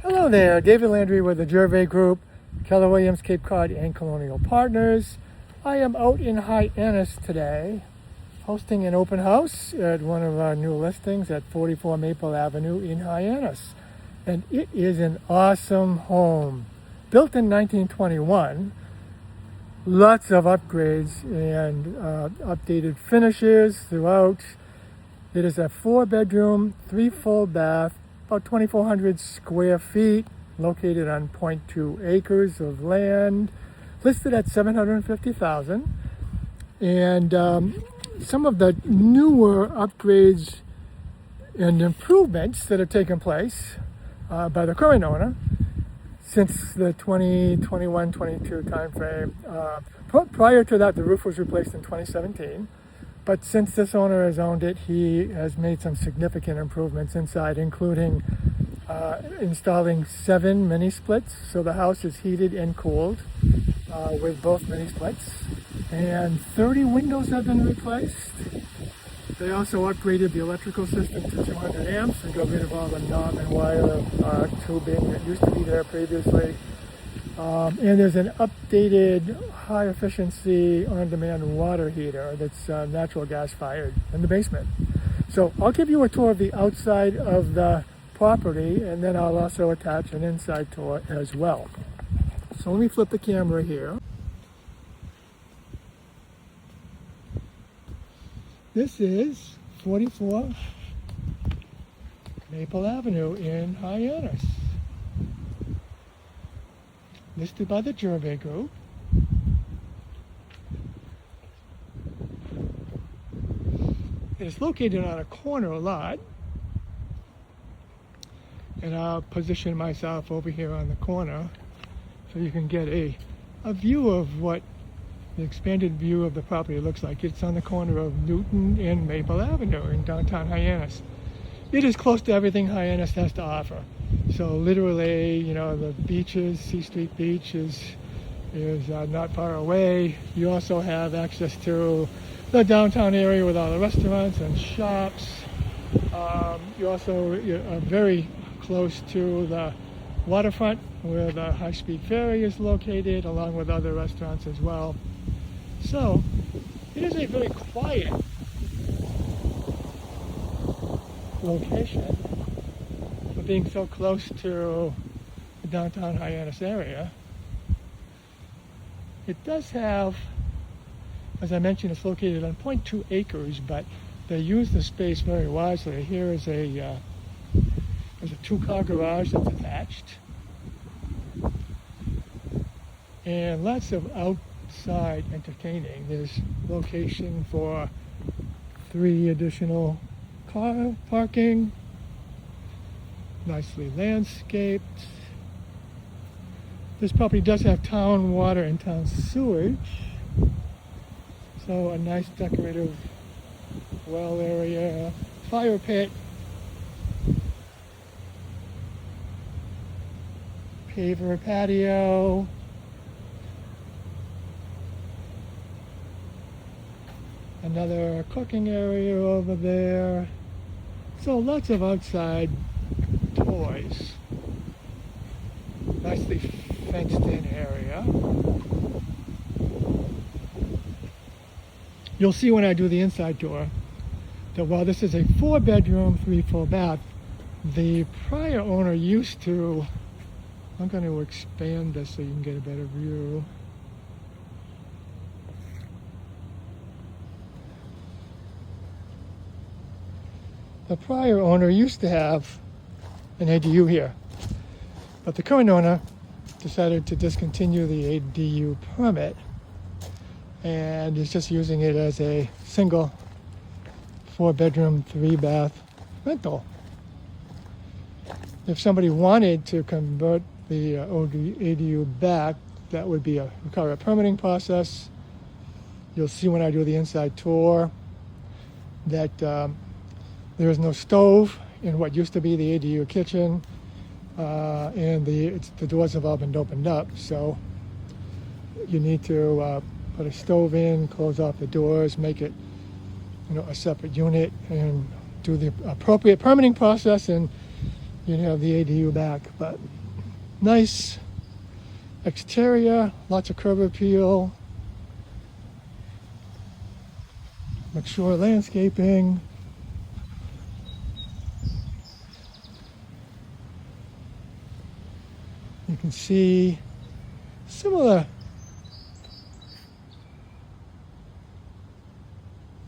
Hello there, David Landry with the Gervais Group, Keller Williams, Cape Cod, and Colonial Partners. I am out in Hyannis today, hosting an open house at one of our new listings at 44 Maple Avenue in Hyannis. And it is an awesome home. Built in 1921, lots of upgrades and updated finishes throughout. It is a 4-bedroom, 3 full bath, about 2,400 square feet, located on 0.2 acres of land, listed at $750,000. And some of the newer upgrades and improvements that have taken place by the current owner since the 2021-22 timeframe. Prior to that, the roof was replaced in 2017. But since this owner has owned it, he has made some significant improvements inside, including installing 7 mini splits. So the house is heated and cooled with both mini splits. And 30 windows have been replaced. They also upgraded the electrical system to 200 amps and got rid of all the knob and wire tubing that used to be there previously. And there's an updated high efficiency on-demand water heater that's natural gas fired in the basement. So I'll give you a tour of the outside of the property, and then I'll also attach an inside tour as well. So let me flip the camera here. This is 44 Maple Avenue in Hyannis, listed by the Gervais Group. It is located on a corner lot, and I'll position myself over here on the corner so you can get a view of what the expanded view of the property looks like. It's on the corner of Newton and Maple Avenue in downtown Hyannis. It is close to everything Hyannis has to offer. So literally, you know, the beaches, C Street Beach is not far away. You also have access to the downtown area with all the restaurants and shops. You also are very close to the waterfront where the high-speed ferry is located, along with other restaurants as well. So it is a very quiet location for being so close to the downtown Hyannis area. It does have, as I mentioned, it's located on 0.2 acres, but they use the space very wisely. Here is there's a 2-car garage that's attached, and lots of outside entertaining. There's location for 3 additional car parking, nicely landscaped. This property does have town water and town sewage, so a nice decorative well area, fire pit, paver patio, another cooking area over there. So lots of outside toys. Nicely fenced in area. You'll see when I do the inside tour that while this is a 4-bedroom, 3 full bath, the prior owner used to, I'm going to expand this so you can get a better view. The prior owner used to have an ADU here, but the current owner decided to discontinue the ADU permit and is just using it as a single 4-bedroom, 3-bath rental. If somebody wanted to convert the old ADU back, that would require a permitting process. You'll see when I do the inside tour that there is no stove in what used to be the ADU kitchen, and the doors have all been opened up, so you need to put a stove in, close off the doors, make it, you know, a separate unit, and do the appropriate permitting process and you'd have the ADU back. But nice exterior, lots of curb appeal, mature landscaping. You can see similar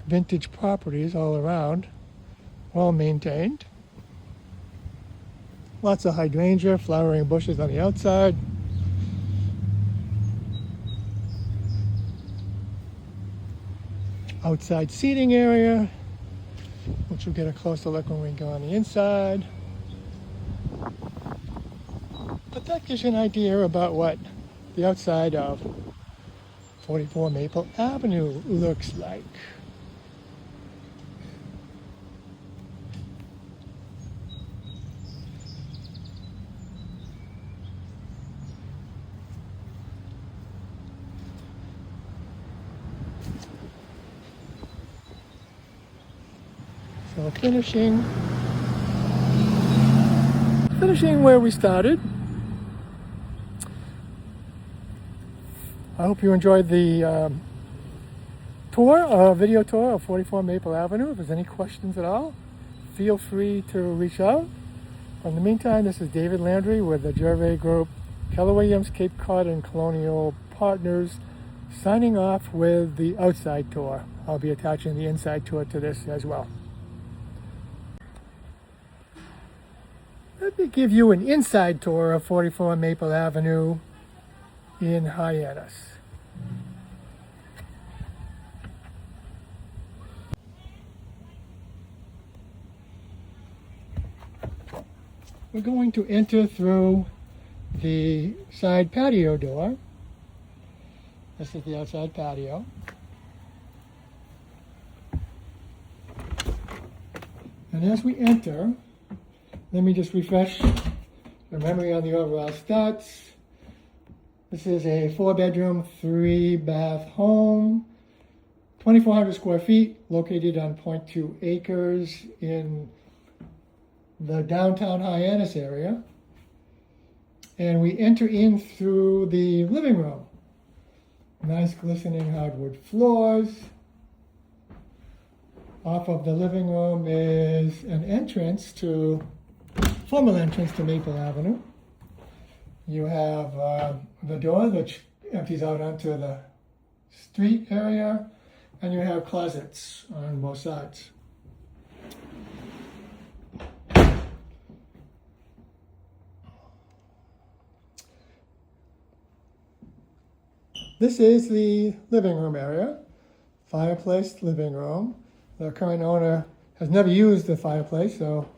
vintage properties all around, well maintained. Lots of hydrangea, flowering bushes on the outside. Outside seating area, which we'll get a closer look when we go on the inside. But that gives you an idea about what the outside of 44 Maple Avenue looks like. So finishing where we started. I hope you enjoyed the video tour of 44 Maple Avenue. If there's any questions at all, feel free to reach out. In the meantime, this is David Landry with the Gervais Group, Keller Williams, Cape Cod, and Colonial Partners, signing off with the outside tour. I'll be attaching the inside tour to this as well. Let me give you an inside tour of 44 Maple Avenue in Hyannis. We're going to enter through the side patio door. This is the outside patio. And as we enter, let me just refresh your memory on the overall stats. This is a 4-bedroom, 3-bath home, 2,400 square feet, located on 0.2 acres in the downtown Hyannis area. And we enter in through the living room. Nice glistening hardwood floors. Off of the living room is an formal entrance to Maple Avenue. You have the door which empties out onto the street area, and you have closets on both sides. This is the living room area, fireplace living room. The current owner has never used the fireplace, so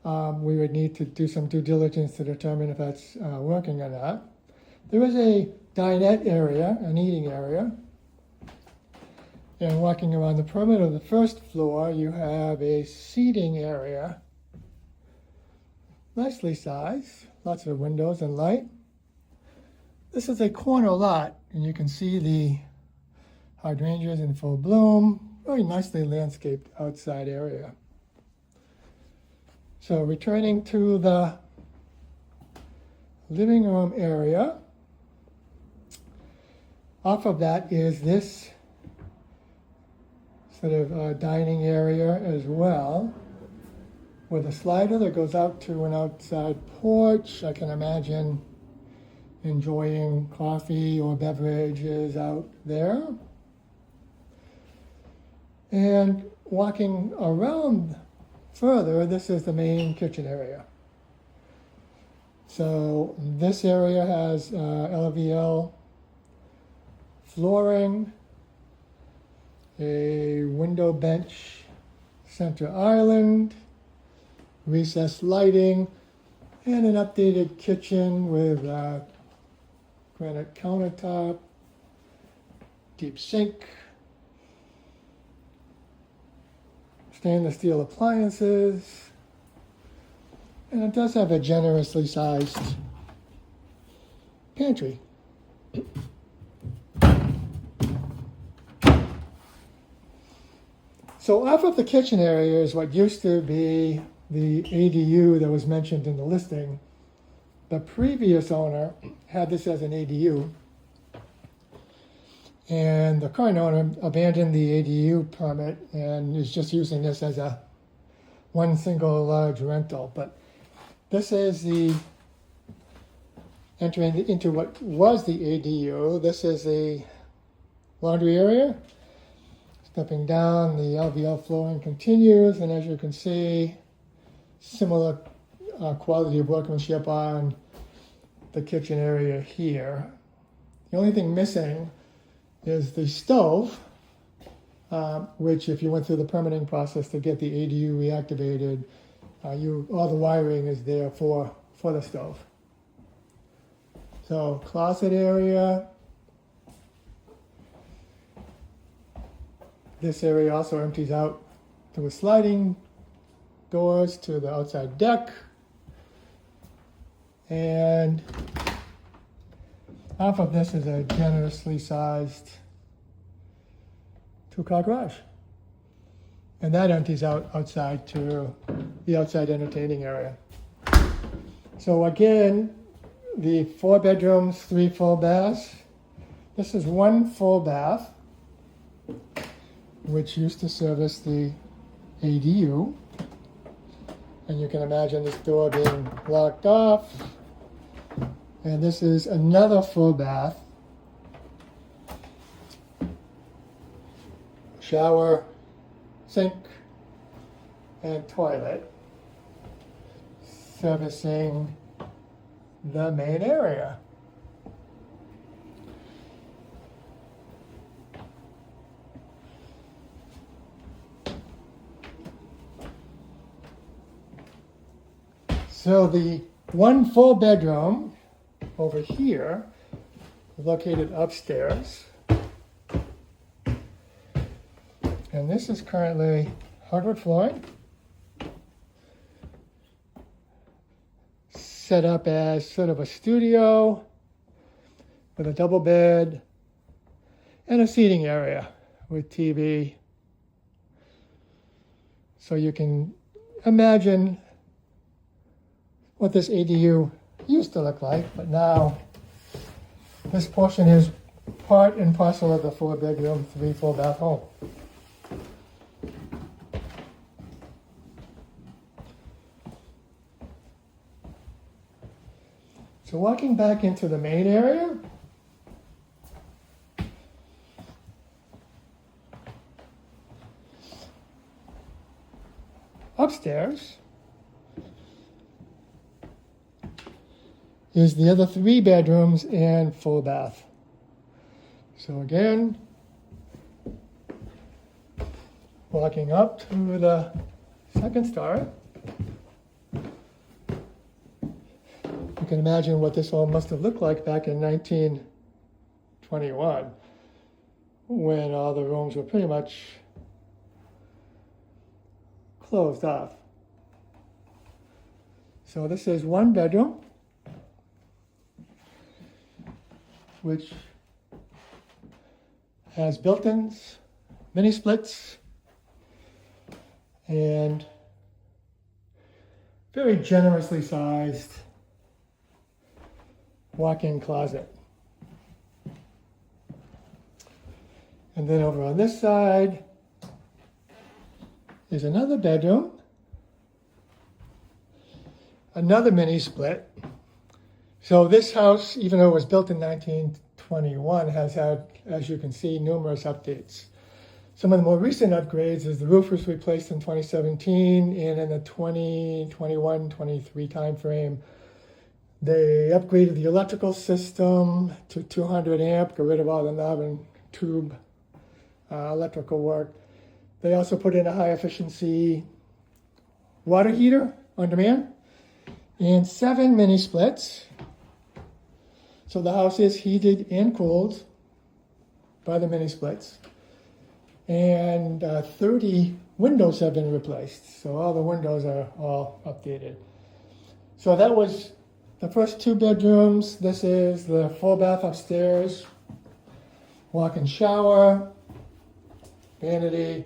we would need to do some due diligence to determine if that's working or not. There is a dinette area, an eating area. And walking around the perimeter of the first floor, you have a seating area. Nicely sized, lots of windows and light. This is a corner lot, and you can see the hydrangeas in full bloom. Very nicely landscaped outside area. So returning to the living room area, off of that is this sort of dining area as well, with a slider that goes out to an outside porch. I can imagine enjoying coffee or beverages out there. And walking around further, this is the main kitchen area. So this area has LVL flooring, a window bench center island, recessed lighting, and an updated kitchen with granite countertop, deep sink, stainless steel appliances, and it does have a generously sized pantry. So off of the kitchen area is what used to be the ADU that was mentioned in the listing. The previous owner had this as an ADU, and the current owner abandoned the ADU permit and is just using this as a one single large rental. But this is the entering into what was the ADU. This is the laundry area. Stepping down, the LVL flooring continues, and as you can see, similar quality of workmanship on the kitchen area here. The only thing missing is the stove, which if you went through the permitting process to get the ADU reactivated, all the wiring is there for the stove. So closet area. This area also empties out to a sliding doors to the outside deck. And half of this is a generously sized 2-car garage. And that empties out outside to the outside entertaining area. So again, the 4 bedrooms, 3 full baths. This is 1 full bath, which used to service the ADU. And you can imagine this door being locked off. And this is another full bath. Shower, sink, and toilet, servicing the main area. So the 1 full bedroom over here, located upstairs. And this is currently hardwood flooring, set up as sort of a studio with a double bed and a seating area with TV. So you can imagine what this ADU used to look like, but now this portion is part and parcel of the 4 bedroom, 3 full bath home. So walking back into the main area, upstairs is the other 3 bedrooms and full bath. So again, walking up to the 2nd story, you can imagine what this all must have looked like back in 1921, when all the rooms were pretty much closed off. So this is 1 bedroom, which has built-ins, mini splits, and very generously sized walk-in closet. And then over on this side is another bedroom, another mini split. So this house, even though it was built in 1921, has had, as you can see, numerous updates. Some of the more recent upgrades is the roof was replaced in 2017, and in the 2021-23 timeframe, they upgraded the electrical system to 200 amp, got rid of all the knob and tube electrical work. They also put in a high efficiency water heater on demand and 7 mini splits. So the house is heated and cooled by the mini splits. And 30 windows have been replaced. So all the windows are all updated. So that was the first 2 bedrooms. This is the full bath upstairs, walk-in shower, vanity,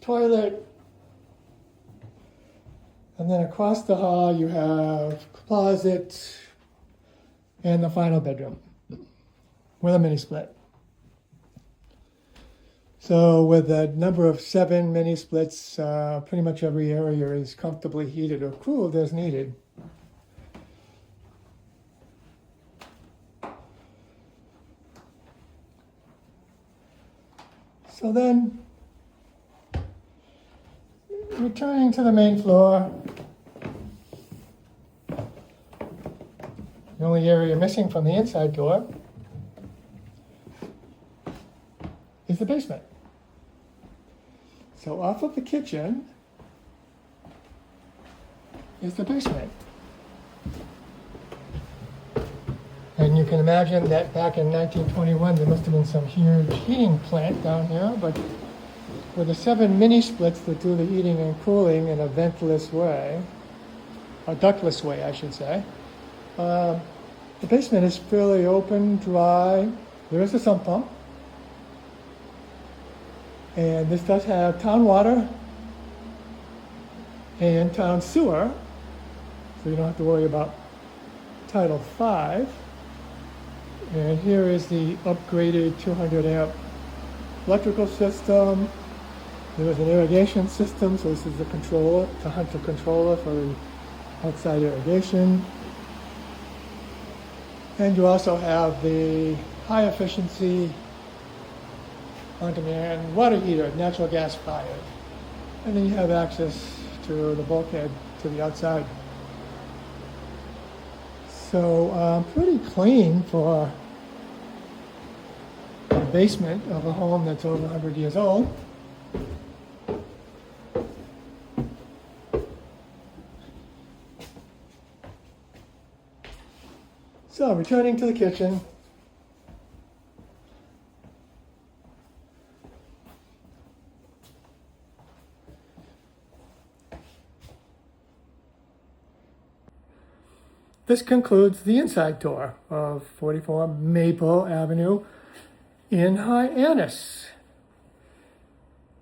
toilet, And then across the hall you have closet and the final bedroom with a mini split. So with a number of 7 mini splits, pretty much every area is comfortably heated or cooled as needed. So then, returning to the main floor, the only area missing from the inside door is the basement. So off of the kitchen is the basement. And you can imagine that back in 1921 there must have been some huge heating plant down here, but with the 7 mini splits that do the heating and cooling in a ventless way, a ductless way I should say, the basement is fairly open, dry. There is a sump pump. And this does have town water and town sewer, so you don't have to worry about Title V. And here is the upgraded 200 amp electrical system. There is an irrigation system, so this is the controller, the Hunter controller for the outside irrigation. And you also have the high efficiency on-demand water heater, natural gas fired. And then you have access to the bulkhead to the outside. So pretty clean for the basement of a home that's over 100 years old. So returning to the kitchen. This concludes the inside tour of 44 Maple Avenue in Hyannis.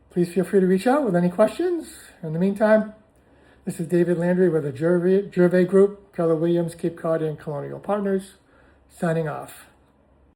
Please feel free to reach out with any questions. In the meantime, this is David Landry with the Gervais Group, Keller Williams, Cape Cod, and Colonial Partners, signing off.